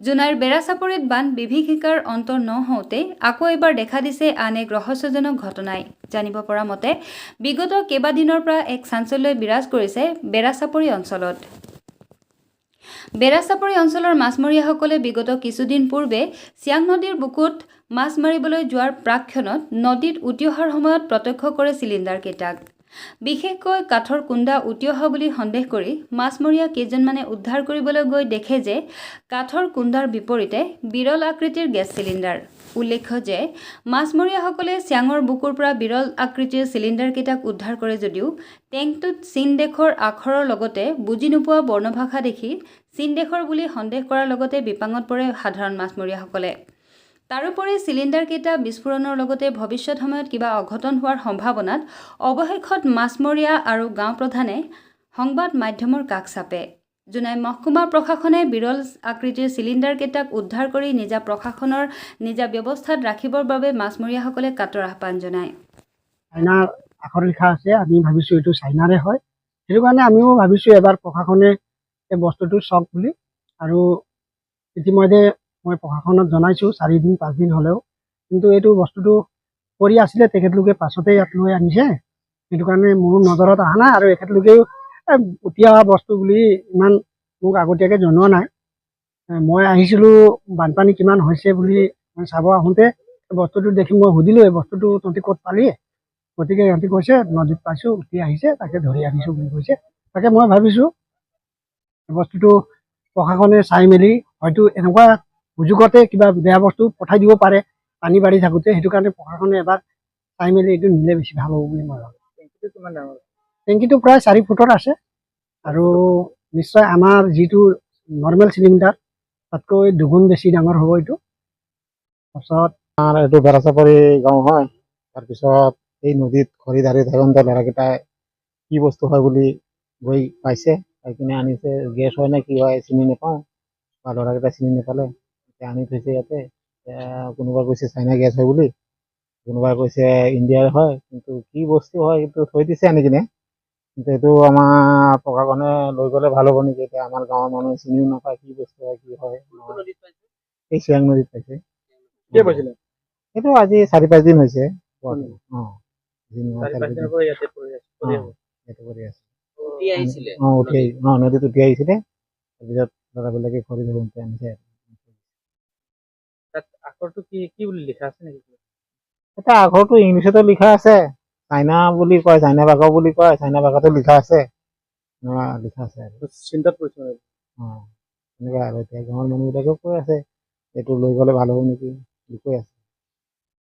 জোনাইৰ বেৰাচাপৰিত বান বিভীষিকাৰ অন্ত নহওঁতে আকৌ এবাৰ দেখা দিছে আন এক ৰহস্যজনক ঘটনাই। জানিব পৰা মতে বিগত কেইবাদিনৰ পৰা এক চাঞ্চল্যই বিৰাজ কৰিছে বেৰাচাপৰি অঞ্চলত। বেৰাচাপৰি অঞ্চলৰ মাছমৰীয়াসকলে বিগত কিছুদিন পূৰ্বে চিয়াং নদীৰ বুকুত মাছ মাৰিবলৈ যোৱাৰ প্ৰাকক্ষণত নদীত উটি অহাৰ সময়ত প্ৰত্যক্ষ কৰে চিলিণ্ডাৰকেইটাক। বিশেষকৈ কাঠৰ কুন্দা উটি অহা বুলি সন্দেহ কৰি মাছমৰীয়া কেইজনমানে উদ্ধাৰ কৰিবলৈ গৈ দেখে যে কাঠৰ কুন্দাৰ বিপৰীতে বিৰল আকৃতিৰ গেছ চিলিণ্ডাৰ। উল্লেখ্য যে মাছমৰীয়াসকলে চিয়াঙৰ বুকুৰ পৰা বিৰল আকৃতিৰ চিলিণ্ডাৰকেইটাক উদ্ধাৰ কৰে যদিও টেংকটোত চীন দেশৰ আখৰৰ লগতে বুজি নোপোৱা বৰ্ণভাষা দেখি চীন দেশৰ বুলি সন্দেহ কৰাৰ লগতে বিপাঙত পৰে সাধাৰণ মাছমৰীয়াসকলে। তাৰোপৰি চিলিণ্ডাৰকেইটা বিস্ফোৰণৰ লগতে ভৱিষ্যত সময়ত কিবা অঘটন হোৱাৰ সম্ভাৱনাত অৱশেষত মাছমৰীয়া আৰু গাঁও প্ৰধানে সংবাদ মাধ্যমৰ কাষ চাপে। জোনাই মহকুমা প্ৰশাসনে বিৰল আকৃতিৰ চিলিণ্ডাৰকেইটাক উদ্ধাৰ কৰি প্ৰশাসনৰ নিজা ব্যৱস্থাত ৰাখিবৰ বাবে মাছমৰীয়াসকলে কাটৰ আহ্বান জনায়। চাইনাৰ আখৰ লিখা আছে, আমি ভাবিছোঁ এইটো চাইনাৰে হয়। সেইটো কাৰণে আমিও ভাবিছোঁ এবাৰ প্ৰশাসনে এই বস্তুটো চাওক বুলি। আৰু ইতিমধ্যে মই প্ৰশাসনক জনাইছোঁ 4 দিন 5 দিন হ'লেও, কিন্তু এইটো বস্তুটো কৰি আছিলে তেখেতলোকে পাছতে ইয়াত লৈ আনিছে। সেইটো কাৰণে মোৰ নজৰত অহা নাই আৰু এখেতলোকেও উঠি অহা বস্তু বুলি ইমান মোক আগতীয়াকৈ জনোৱা নাই। মই আহিছিলোঁ বানপানী কিমান হৈছে বুলি চাব আহোঁতে বস্তুটো দেখি মই সুধিলোঁ এই বস্তুটো তহঁতি ক'ত পালি? গতিকে সিহঁতি কৈছে নদীত পাইছোঁ, উঠি আহিছে, তাকে ধৰি আনিছোঁ বুলি কৈছে। তাকে মই ভাবিছোঁ বস্তুটো প্ৰশাসনে চাই মেলি হয়তো এনেকুৱা সুযোগতে কিবা বেয়া বস্তু পঠাই দিব পাৰে পানী বাঢ়ি থাকোঁতে। সেইটো কাৰণে প্ৰশাসনে এবাৰ চাই মেলি এইটো নিলে বেছি ভাল হ'ব বুলি মই ভাবোঁ। টেংকিটো কিমান ডাঙৰ? টেংকিটো প্ৰায় 4 ফুটৰ আছে আৰু নিশ্চয় আমাৰ যিটো নৰ্মেল চিলিণ্ডাৰ তাতকৈ দুগুণ বেছি ডাঙৰ হ'ব এইটো। তাৰপিছত এইটো বেৰাচাপৰি গাঁও হয়। তাৰপিছত এই নদীত খৰি ধাৰি থাকোঁতে ল'ৰাকেইটাই কি বস্তু হয় বুলি গৈ পাইছে, পাই কিনে আনিছে। গেছ হয় নে কি হয় চিনি নাপাওঁ, বা ল'ৰাকেইটাই চিনি নাপালে এতিয়া আনি থৈছে ইয়াতে। কোনোবাই কৈছে চাইনা গেছ হয় বুলি, কোনোবাই কৈছে ইণ্ডিয়াৰ হয়, কিন্তু কি বস্তু হয় সেইটো থৈ দিছে আনি কিনে। কিন্তু এইটো আমাৰ প্ৰশাসনে লৈ গ'লে ভাল হ'ব নেকি? এতিয়া আমাৰ গাঁৱৰ মানুহে চিনিও নাপায় কি বস্তু হয় কি হয়। এই চিয়াং নদীত পাইছে। এইটো আজি 4-5 দিন হৈছে। নদীত উঠি আহিছিলে, তাৰপিছত ল'ৰাবিলাকে খৰি ধৰোঁতে আনিছে। আখৰটো কি বুলি লিখা আছে নেকি? এটা আখৰটো ইংলিছতো লিখা আছে, চাইনা বুলি কয়, চাইনা ভাষা বুলি কয়, চাইনা ভাষাতো লিখা আছে, লিখা আছে আৰু চিন্তাত পৰিছে এনেকুৱা। আৰু এতিয়া গাঁৱৰ মানুহবিলাকেও কৈ আছে এইটো লৈ গ'লে ভাল হ'ব নেকি বুলি কৈ আছে।